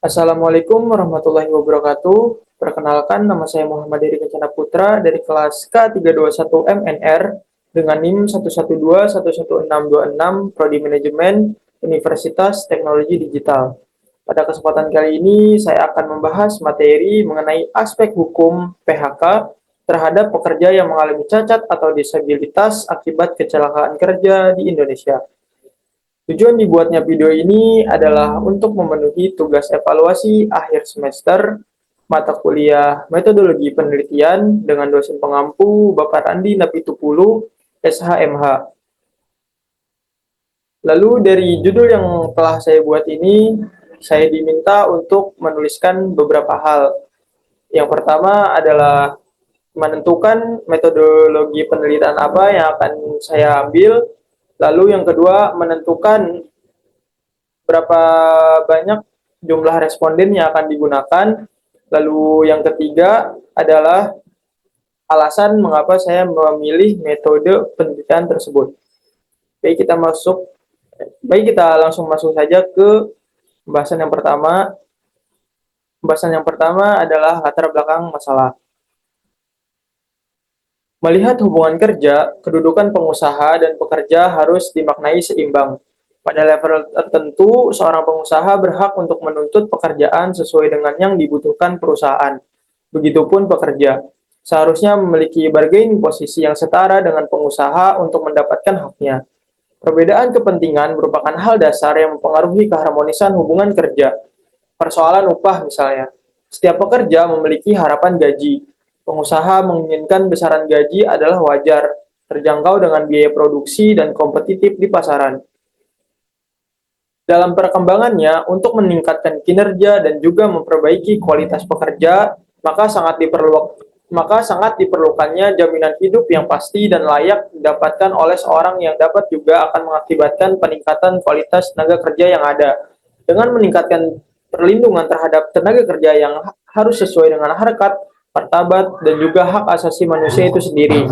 Assalamualaikum warahmatullahi wabarakatuh. Perkenalkan, nama saya Muhammad Dery Kencana Putra dari kelas K321 MNR dengan NIM 112116626 Prodi Manajemen Universitas Teknologi Digital. Pada kesempatan kali ini, saya akan membahas materi mengenai aspek hukum PHK terhadap pekerja yang mengalami cacat atau disabilitas akibat kecelakaan kerja di Indonesia. Tujuan dibuatnya video ini adalah untuk memenuhi tugas evaluasi akhir semester mata kuliah Metodologi Penelitian dengan dosen pengampu Bapak Randi Napitupulu, SHMH. Lalu dari judul yang telah saya buat ini, saya diminta untuk menuliskan beberapa hal. Yang pertama adalah menentukan metodologi penelitian apa yang akan saya ambil. Lalu yang kedua, menentukan berapa banyak jumlah responden yang akan digunakan. Lalu yang ketiga adalah alasan mengapa saya memilih metode penelitian tersebut. Baik, kita langsung masuk saja ke pembahasan yang pertama. Pembahasan yang pertama adalah latar belakang masalah. Melihat hubungan kerja, kedudukan pengusaha dan pekerja harus dimaknai seimbang. Pada level tertentu, seorang pengusaha berhak untuk menuntut pekerjaan sesuai dengan yang dibutuhkan perusahaan. Begitupun pekerja, seharusnya memiliki bargaining posisi yang setara dengan pengusaha untuk mendapatkan haknya. Perbedaan kepentingan merupakan hal dasar yang mempengaruhi keharmonisan hubungan kerja. Persoalan upah misalnya, setiap pekerja memiliki harapan gaji. Pengusaha menginginkan besaran gaji adalah wajar, terjangkau dengan biaya produksi dan kompetitif di pasaran. Dalam perkembangannya, untuk meningkatkan kinerja dan juga memperbaiki kualitas pekerja, maka sangat diperlukannya jaminan hidup yang pasti dan layak didapatkan oleh seorang yang dapat juga akan mengakibatkan peningkatan kualitas tenaga kerja yang ada. Dengan meningkatkan perlindungan terhadap tenaga kerja yang harus sesuai dengan harkat, martabat, dan juga hak asasi manusia itu sendiri.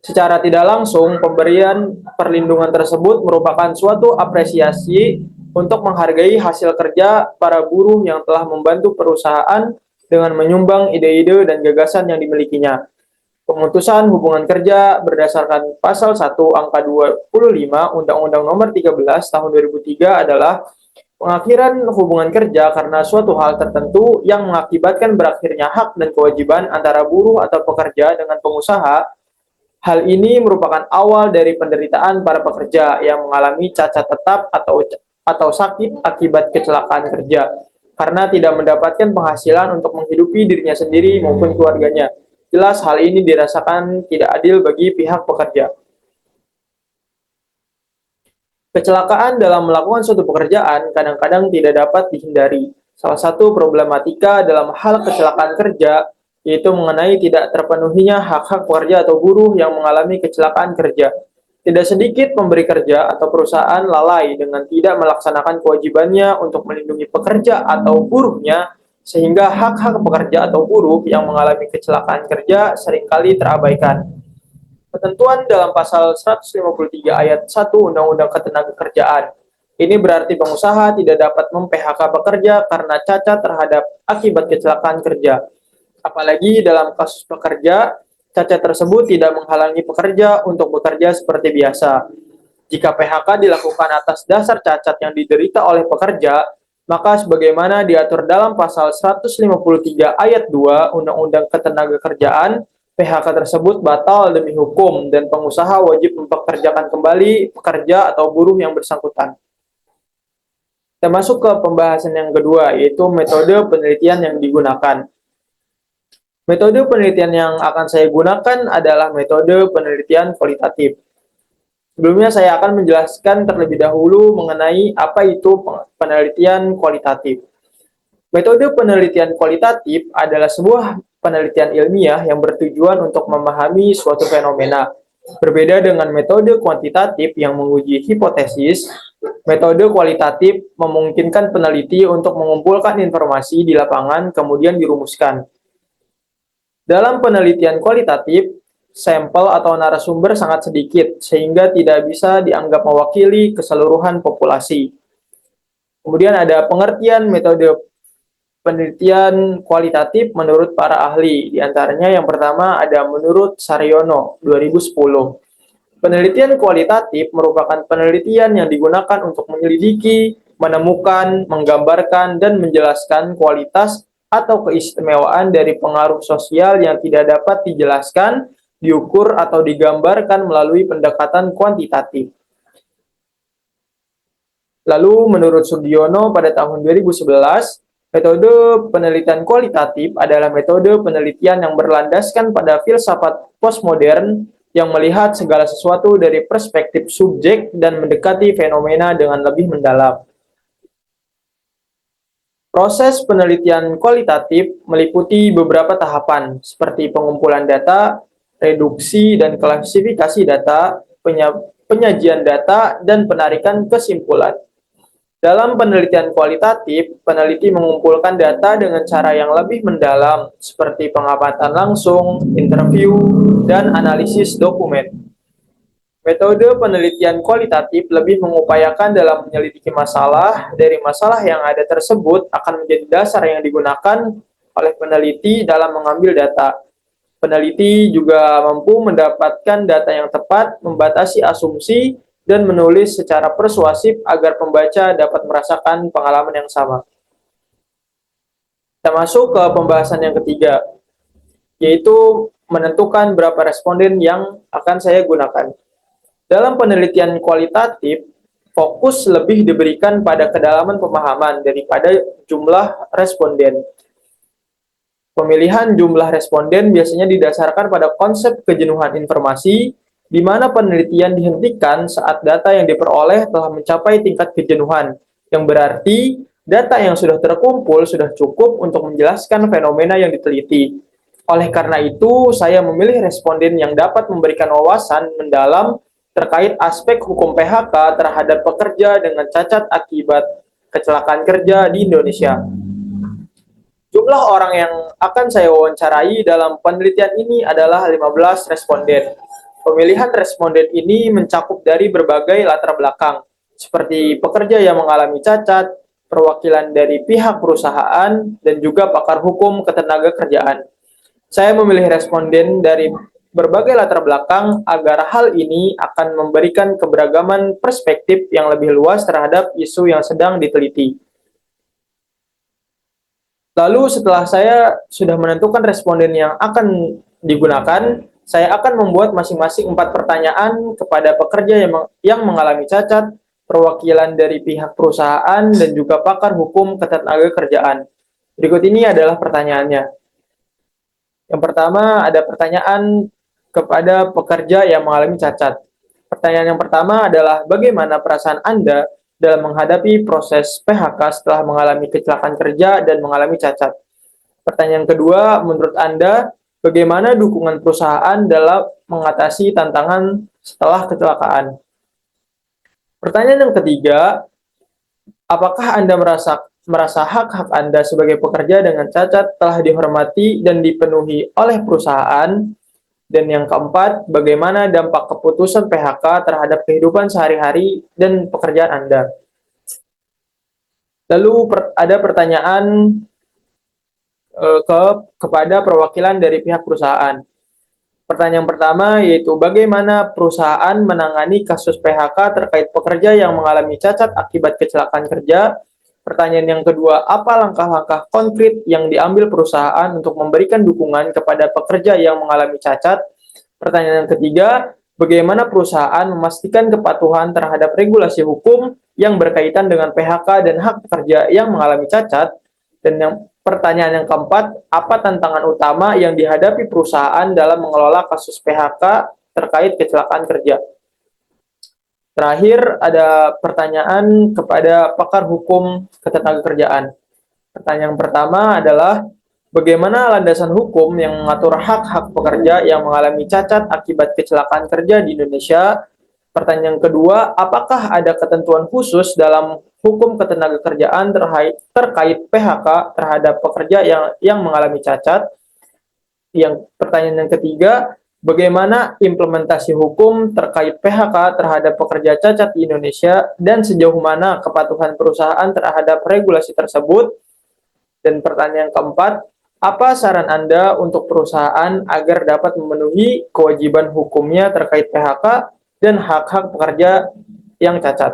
Secara tidak langsung, pemberian perlindungan tersebut merupakan suatu apresiasi untuk menghargai hasil kerja para buruh yang telah membantu perusahaan dengan menyumbang ide-ide dan gagasan yang dimilikinya. Pemutusan hubungan kerja berdasarkan pasal 1 angka 25 Undang-Undang Nomor 13 Tahun 2003 adalah pengakhiran hubungan kerja karena suatu hal tertentu yang mengakibatkan berakhirnya hak dan kewajiban antara buruh atau pekerja dengan pengusaha. Hal ini merupakan awal dari penderitaan para pekerja yang mengalami cacat tetap atau sakit akibat kecelakaan kerja karena tidak mendapatkan penghasilan untuk menghidupi dirinya sendiri maupun keluarganya. Jelas hal ini dirasakan tidak adil bagi pihak pekerja. Kecelakaan dalam melakukan suatu pekerjaan kadang-kadang tidak dapat dihindari. Salah satu problematika dalam hal kecelakaan kerja yaitu mengenai tidak terpenuhinya hak-hak pekerja atau buruh yang mengalami kecelakaan kerja. Tidak sedikit pemberi kerja atau perusahaan lalai dengan tidak melaksanakan kewajibannya untuk melindungi pekerja atau buruhnya, sehingga hak-hak pekerja atau buruh yang mengalami kecelakaan kerja seringkali terabaikan. Ketentuan dalam pasal 153 ayat 1 Undang-Undang Ketenagakerjaan. Ini berarti pengusaha tidak dapat mem-PHK pekerja karena cacat terhadap akibat kecelakaan kerja. Apalagi dalam kasus pekerja, cacat tersebut tidak menghalangi pekerja untuk bekerja seperti biasa. Jika PHK dilakukan atas dasar cacat yang diderita oleh pekerja, maka sebagaimana diatur dalam pasal 153 ayat 2 Undang-Undang Ketenagakerjaan, PHK tersebut batal demi hukum dan pengusaha wajib mempekerjakan kembali pekerja atau buruh yang bersangkutan. Kita masuk ke pembahasan yang kedua, yaitu metode penelitian yang digunakan. Metode penelitian yang akan saya gunakan adalah metode penelitian kualitatif. Sebelumnya saya akan menjelaskan terlebih dahulu mengenai apa itu penelitian kualitatif. Metode penelitian kualitatif adalah sebuah penelitian ilmiah yang bertujuan untuk memahami suatu fenomena. Berbeda dengan metode kuantitatif yang menguji hipotesis, metode kualitatif memungkinkan peneliti untuk mengumpulkan informasi di lapangan kemudian dirumuskan. Dalam penelitian kualitatif, sampel atau narasumber sangat sedikit, sehingga tidak bisa dianggap mewakili keseluruhan populasi. Kemudian ada pengertian metode penelitian kualitatif menurut para ahli. Di antaranya yang pertama ada menurut Saryono 2010. Penelitian kualitatif merupakan penelitian yang digunakan untuk menyelidiki, menemukan, menggambarkan, dan menjelaskan kualitas atau keistimewaan dari pengaruh sosial yang tidak dapat dijelaskan, diukur, atau digambarkan melalui pendekatan kuantitatif. Lalu menurut Sugiono pada tahun 2011, metode penelitian kualitatif adalah metode penelitian yang berlandaskan pada filsafat postmodern yang melihat segala sesuatu dari perspektif subjek dan mendekati fenomena dengan lebih mendalam. Proses penelitian kualitatif meliputi beberapa tahapan, seperti pengumpulan data, reduksi dan klasifikasi data, penyajian data, dan penarikan kesimpulan. Dalam penelitian kualitatif, peneliti mengumpulkan data dengan cara yang lebih mendalam, seperti pengamatan langsung, interview, dan analisis dokumen. Metode penelitian kualitatif lebih mengupayakan dalam menyelidiki masalah. Dari masalah yang ada tersebut akan menjadi dasar yang digunakan oleh peneliti dalam mengambil data. Peneliti juga mampu mendapatkan data yang tepat, membatasi asumsi, dan menulis secara persuasif agar pembaca dapat merasakan pengalaman yang sama. Kita masuk ke pembahasan yang ketiga, yaitu menentukan berapa responden yang akan saya gunakan. Dalam penelitian kualitatif, fokus lebih diberikan pada kedalaman pemahaman daripada jumlah responden. Pemilihan jumlah responden biasanya didasarkan pada konsep kejenuhan informasi, di mana penelitian dihentikan saat data yang diperoleh telah mencapai tingkat kejenuhan, yang berarti data yang sudah terkumpul sudah cukup untuk menjelaskan fenomena yang diteliti. Oleh karena itu, saya memilih responden yang dapat memberikan wawasan mendalam terkait aspek hukum PHK terhadap pekerja dengan cacat akibat kecelakaan kerja di Indonesia. Jumlah orang yang akan saya wawancarai dalam penelitian ini adalah 15 responden. Pemilihan responden ini mencakup dari berbagai latar belakang, seperti pekerja yang mengalami cacat, perwakilan dari pihak perusahaan, dan juga pakar hukum ketenagakerjaan. Saya memilih responden dari berbagai latar belakang agar hal ini akan memberikan keberagaman perspektif yang lebih luas terhadap isu yang sedang diteliti. Lalu setelah saya sudah menentukan responden yang akan digunakan, saya akan membuat masing-masing 4 pertanyaan kepada pekerja yang mengalami cacat, perwakilan dari pihak perusahaan, dan juga pakar hukum ketenagakerjaan. Berikut ini adalah pertanyaannya. Yang pertama ada pertanyaan kepada pekerja yang mengalami cacat. Pertanyaan yang pertama adalah bagaimana perasaan Anda dalam menghadapi proses PHK setelah mengalami kecelakaan kerja dan mengalami cacat. Pertanyaan kedua, menurut Anda, bagaimana dukungan perusahaan dalam mengatasi tantangan setelah kecelakaan? Pertanyaan yang ketiga, apakah Anda merasa hak-hak Anda sebagai pekerja dengan cacat telah dihormati dan dipenuhi oleh perusahaan? Dan yang keempat, bagaimana dampak keputusan PHK terhadap kehidupan sehari-hari dan pekerjaan Anda? Lalu ada pertanyaan kepada perwakilan dari pihak perusahaan. Pertanyaan pertama yaitu bagaimana perusahaan menangani kasus PHK terkait pekerja yang mengalami cacat akibat kecelakaan kerja. Pertanyaan yang kedua, apa langkah-langkah konkret yang diambil perusahaan untuk memberikan dukungan kepada pekerja yang mengalami cacat? Pertanyaan yang ketiga, bagaimana perusahaan memastikan kepatuhan terhadap regulasi hukum yang berkaitan dengan PHK dan hak pekerja yang mengalami cacat? Dan pertanyaan yang keempat, apa tantangan utama yang dihadapi perusahaan dalam mengelola kasus PHK terkait kecelakaan kerja? Terakhir, ada pertanyaan kepada pakar hukum ketenagakerjaan. Pertanyaan pertama adalah, bagaimana landasan hukum yang mengatur hak-hak pekerja yang mengalami cacat akibat kecelakaan kerja di Indonesia? Pertanyaan kedua, apakah ada ketentuan khusus dalam hukum ketenagakerjaan terkait PHK terhadap pekerja yang mengalami cacat? Yang pertanyaan yang ketiga, bagaimana implementasi hukum terkait PHK terhadap pekerja cacat di Indonesia dan sejauh mana kepatuhan perusahaan terhadap regulasi tersebut? Dan pertanyaan keempat, apa saran Anda untuk perusahaan agar dapat memenuhi kewajiban hukumnya terkait PHK dan hak-hak pekerja yang cacat?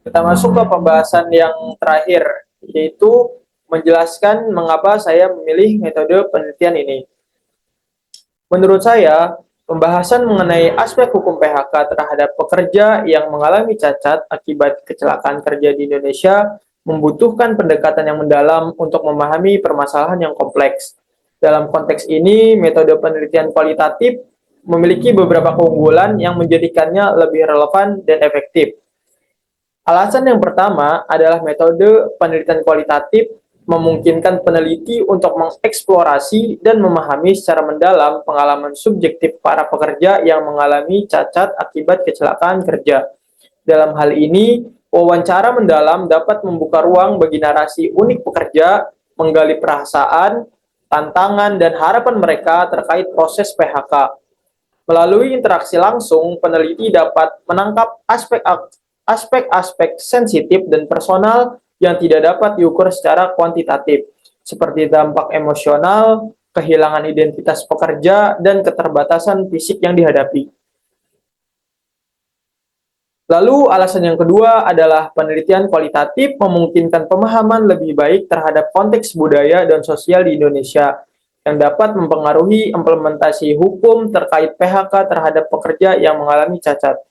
Kita masuk ke pembahasan yang terakhir, yaitu menjelaskan mengapa saya memilih metode penelitian ini. Menurut saya, pembahasan mengenai aspek hukum PHK terhadap pekerja yang mengalami cacat akibat kecelakaan kerja di Indonesia membutuhkan pendekatan yang mendalam untuk memahami permasalahan yang kompleks. Dalam konteks ini, metode penelitian kualitatif memiliki beberapa keunggulan yang menjadikannya lebih relevan dan efektif. Alasan yang pertama adalah metode penelitian kualitatif memungkinkan peneliti untuk mengeksplorasi dan memahami secara mendalam pengalaman subjektif para pekerja yang mengalami cacat akibat kecelakaan kerja. Dalam hal ini, wawancara mendalam dapat membuka ruang bagi narasi unik pekerja, menggali perasaan, tantangan, dan harapan mereka terkait proses PHK. Melalui interaksi langsung, peneliti dapat menangkap aspek-aspek sensitif dan personal yang tidak dapat diukur secara kuantitatif, seperti dampak emosional, kehilangan identitas pekerja, dan keterbatasan fisik yang dihadapi. Lalu, alasan yang kedua adalah penelitian kualitatif memungkinkan pemahaman lebih baik terhadap konteks budaya dan sosial di Indonesia yang dapat mempengaruhi implementasi hukum terkait PHK terhadap pekerja yang mengalami cacat.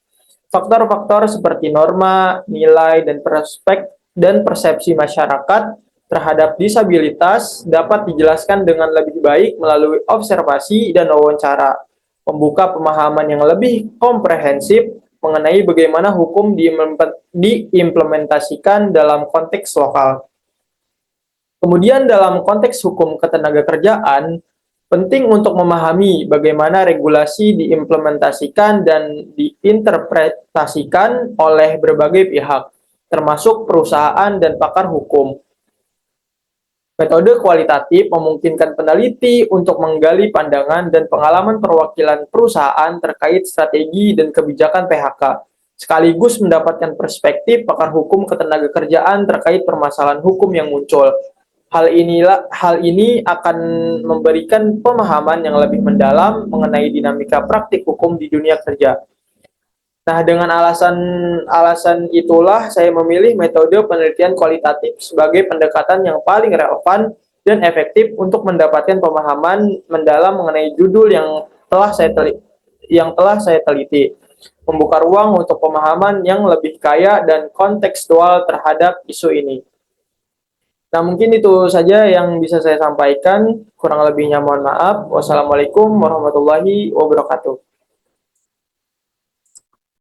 Faktor-faktor seperti norma, nilai, dan persepsi masyarakat terhadap disabilitas dapat dijelaskan dengan lebih baik melalui observasi dan wawancara, membuka pemahaman yang lebih komprehensif mengenai bagaimana hukum diimplementasikan dalam konteks lokal. Kemudian dalam konteks hukum ketenagakerjaan, penting untuk memahami bagaimana regulasi diimplementasikan dan diinterpretasikan oleh berbagai pihak, termasuk perusahaan dan pakar hukum. Metode kualitatif memungkinkan peneliti untuk menggali pandangan dan pengalaman perwakilan perusahaan terkait strategi dan kebijakan PHK, sekaligus mendapatkan perspektif pakar hukum ketenagakerjaan terkait permasalahan hukum yang muncul. Hal ini akan memberikan pemahaman yang lebih mendalam mengenai dinamika praktik hukum di dunia kerja. Nah, dengan alasan itulah saya memilih metode penelitian kualitatif sebagai pendekatan yang paling relevan dan efektif untuk mendapatkan pemahaman mendalam mengenai judul yang telah saya teliti, membuka ruang untuk pemahaman yang lebih kaya dan kontekstual terhadap isu ini. Nah, mungkin itu saja yang bisa saya sampaikan. Kurang lebihnya mohon maaf. Wassalamualaikum warahmatullahi wabarakatuh.